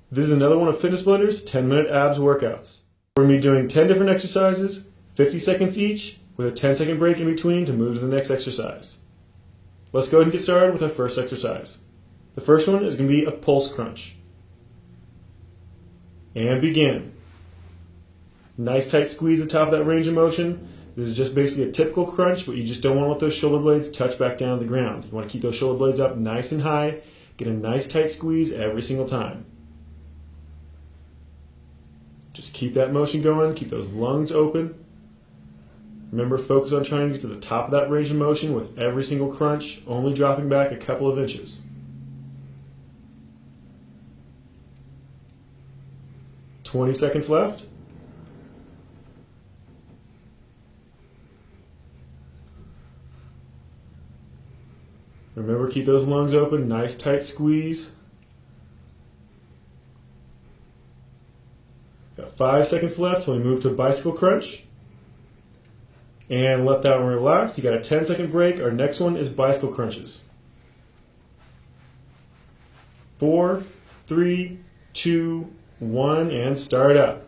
This is another one of Fitness Blender's 10-minute abs workouts. We're going to be doing 10 different exercises, 50 seconds each, with a 10-second break in between to move to the next exercise. Let's go ahead and get started with our first exercise. The first one is going to be a pulse crunch. And begin. Nice tight squeeze at the top of that range of motion. This is just basically a typical crunch, but you just don't want to let those shoulder blades touch back down to the ground. You want to keep those shoulder blades up nice and high, get a nice tight squeeze every single time. Just keep that motion going, keep those lungs open. Remember, focus on trying to get to the top of that range of motion with every single crunch, only dropping back a couple of inches. "20 seconds left. Remember, keep those lungs open, nice tight squeeze. Got 5 seconds left till we move to a bicycle crunch. And let that one relax. You got a 10-second break. Our next one is bicycle crunches. 4, 3, 2, 1, and start up.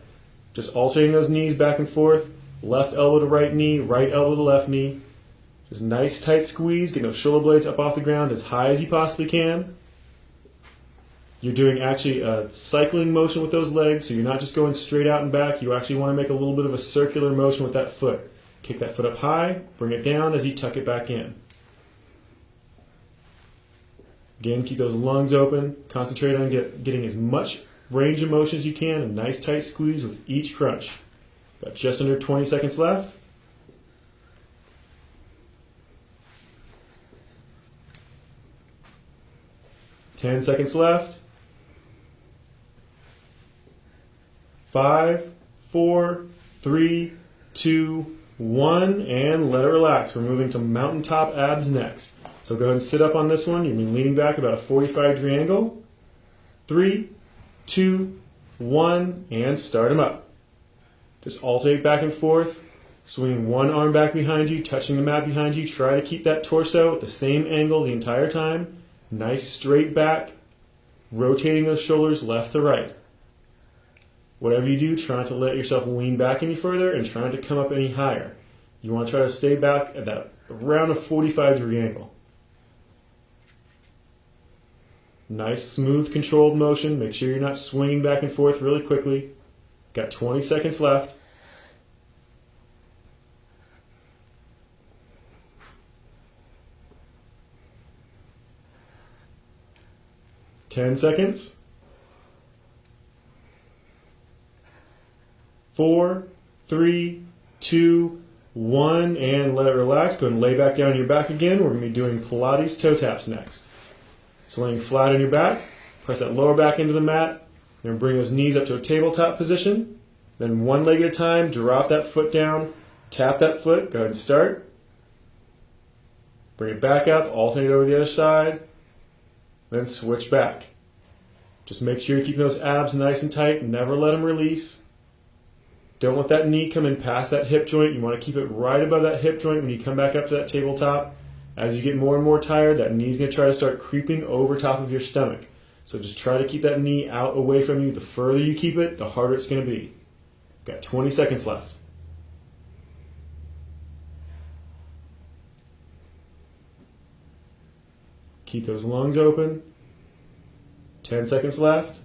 Just alternating those knees back and forth. Left elbow to right knee, right elbow to left knee. Just nice tight squeeze, getting those shoulder blades up off the ground as high as you possibly can. You're doing actually a cycling motion with those legs, so you're not just going straight out and back. You actually want to make a little bit of a circular motion with that foot. Kick that foot up high, bring it down as you tuck it back in. Again, keep those lungs open. Concentrate on getting as much range of motion as you can, a nice tight squeeze with each crunch. Got just under 20 seconds left. Ten seconds left. 5, 4, 3, 2, 1, and let it relax. We're moving to mountaintop abs next. So go ahead and sit up on this one. You're going to be leaning back about a 45-degree angle. 3, 2, 1, and start them up. Just alternate back and forth, swinging one arm back behind you, touching the mat behind you. Try to keep that torso at the same angle the entire time. Nice straight back, rotating those shoulders left to right. Whatever you do, try not to let yourself lean back any further and try not to come up any higher. You want to try to stay back at that around a 45-degree angle. Nice, smooth, controlled motion. Make sure you're not swinging back and forth really quickly. Got 20 seconds left. Ten seconds. 4, 3, 2, 1, and let it relax. Go ahead and lay back down on your back again. We're going to be doing Pilates toe taps next. So laying flat on your back, press that lower back into the mat. You're going to bring those knees up to a tabletop position. Then one leg at a time, drop that foot down, tap that foot. Go ahead and start. Bring it back up, alternate over the other side, then switch back. Just make sure you're keeping those abs nice and tight. Never let them release. Don't let that knee come in past that hip joint. You want to keep it right above that hip joint when you come back up to that tabletop. As you get more and more tired, that knee's going to try to start creeping over top of your stomach. So just try to keep that knee out away from you. The further you keep it, the harder it's going to be. Got 20 seconds left. Keep those lungs open. 10 seconds left.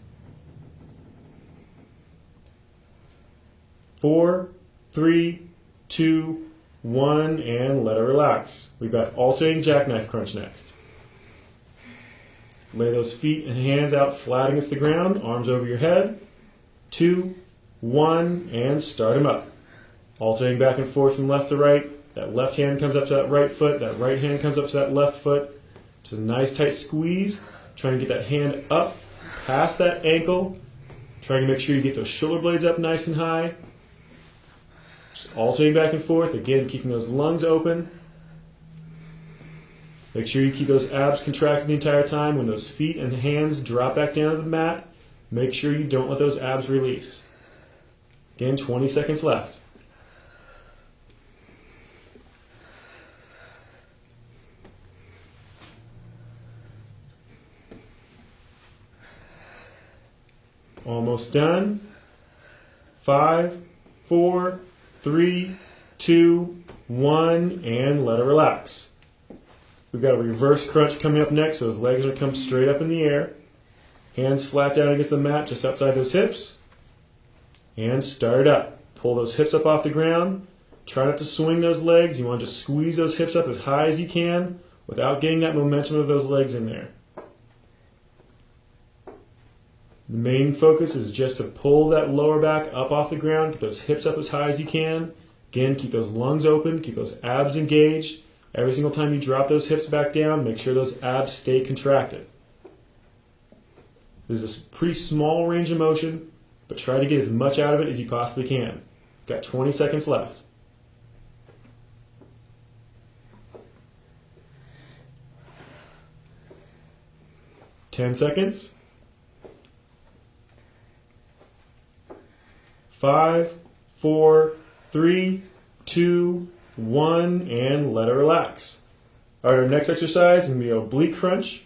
4, 3, 2, 1, and let it relax. We've got alternating jackknife crunch next. Lay those feet and hands out flat against the ground, arms over your head. 2, 1, and start them up. Alternating back and forth from left to right. That left hand comes up to that right foot. That right hand comes up to that left foot. Just a nice tight squeeze. Trying to get that hand up past that ankle. Trying to make sure you get those shoulder blades up nice and high. Just alternating back and forth. Again, keeping those lungs open. Make sure you keep those abs contracted the entire time. When those feet and hands drop back down to the mat, make sure you don't let those abs release. Again, 20 seconds left. Almost done. 5, 4, 3, 2, 1, and let it relax. We've got a reverse crunch coming up next, so those legs are going to come straight up in the air. Hands flat down against the mat just outside those hips. And start up. Pull those hips up off the ground. Try not to swing those legs. You want to just squeeze those hips up as high as you can without getting that momentum of those legs in there. The main focus is just to pull that lower back up off the ground, get those hips up as high as you can. Again, keep those lungs open, keep those abs engaged. Every single time you drop those hips back down, make sure those abs stay contracted. This is a pretty small range of motion, but try to get as much out of it as you possibly can. Got 20 seconds left. Ten seconds. 5, 4, 3, 2, 1, and let it relax. All right, our next exercise is going to be oblique crunch.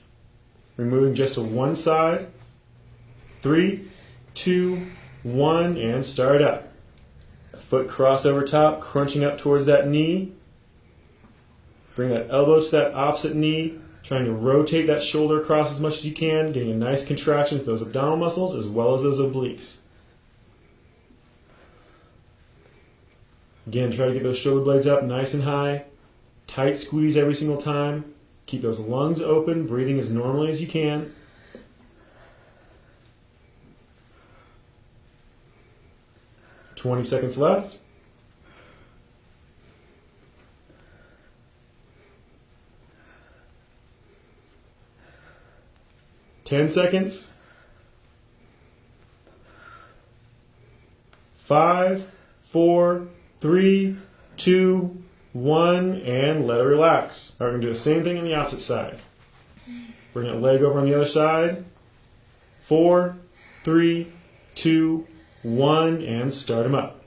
We're moving just to one side. 3, 2, 1, and start up. Foot cross over top, crunching up towards that knee. Bring that elbow to that opposite knee, trying to rotate that shoulder across as much as you can, getting a nice contraction with those abdominal muscles as well as those obliques. Again, try to get those shoulder blades up nice and high. Tight squeeze every single time. Keep those lungs open, breathing as normally as you can. "20 seconds left. "10 seconds. 5, 4, 3, 2, 1, and let it relax. All right, we're going to do the same thing on the opposite side. Bring that leg over on the other side. 4, 3, 2, 1, and start them up.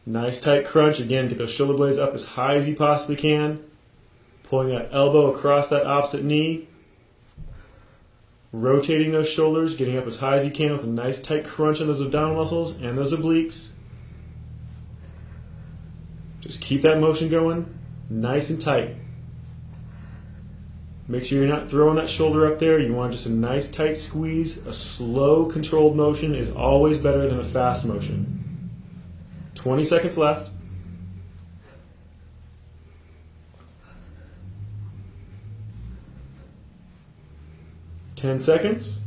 Nice tight crunch. Again, get those shoulder blades up as high as you possibly can. Pulling that elbow across that opposite knee. Rotating those shoulders, getting up as high as you can with a nice tight crunch on those abdominal muscles and those obliques. Just keep that motion going, nice and tight. Make sure you're not throwing that shoulder up there. You want just a nice tight squeeze. A slow, controlled motion is always better than a fast motion. 20 seconds left. "10 seconds.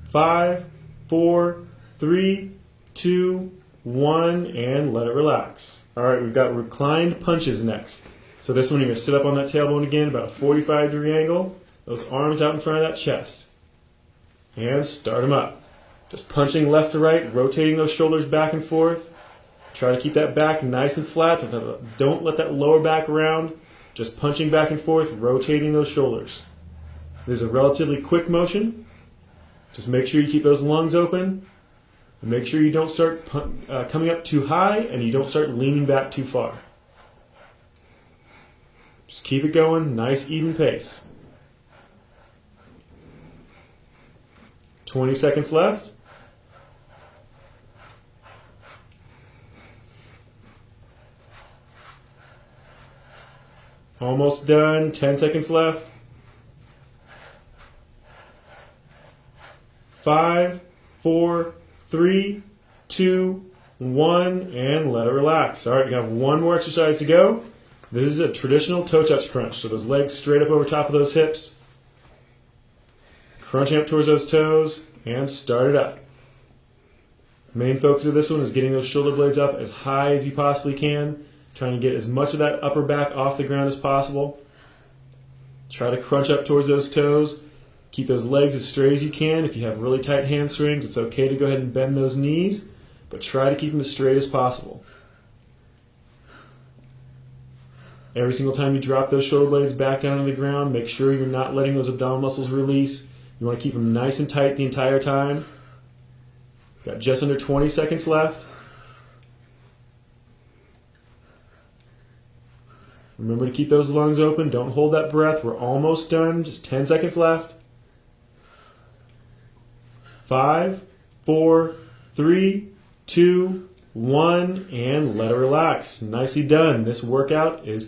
5, 4, 3, 2, 1, and let it relax. All right, we've got reclined punches next. So this one, you're going to sit up on that tailbone again, about a 45-degree angle. Those arms out in front of that chest. And start them up. Just punching left to right, rotating those shoulders back and forth. Try to keep that back nice and flat. Don't let that lower back round. Just punching back and forth, rotating those shoulders. This is a relatively quick motion. Just make sure you keep those lungs open. And make sure you don't start coming up too high and you don't start leaning back too far. Just keep it going, nice even pace. 20 seconds left. Almost done, 10 seconds left. 5, 4, 3, 2, 1, and let it relax. All right, we have one more exercise to go. This is a traditional toe touch crunch. So those legs straight up over top of those hips. Crunching up towards those toes, and start it up. Main focus of this one is getting those shoulder blades up as high as you possibly can. Trying to get as much of that upper back off the ground as possible. Try to crunch up towards those toes. Keep those legs as straight as you can. If you have really tight hamstrings, it's okay to go ahead and bend those knees, but try to keep them as straight as possible. Every single time you drop those shoulder blades back down on the ground, make sure you're not letting those abdominal muscles release. You want to keep them nice and tight the entire time. Got just under 20 seconds left. Remember to keep those lungs open. Don't hold that breath. We're almost done. Just 10 seconds left. 5, 4, 3, 2, 1, and let it relax. Nicely done. This workout is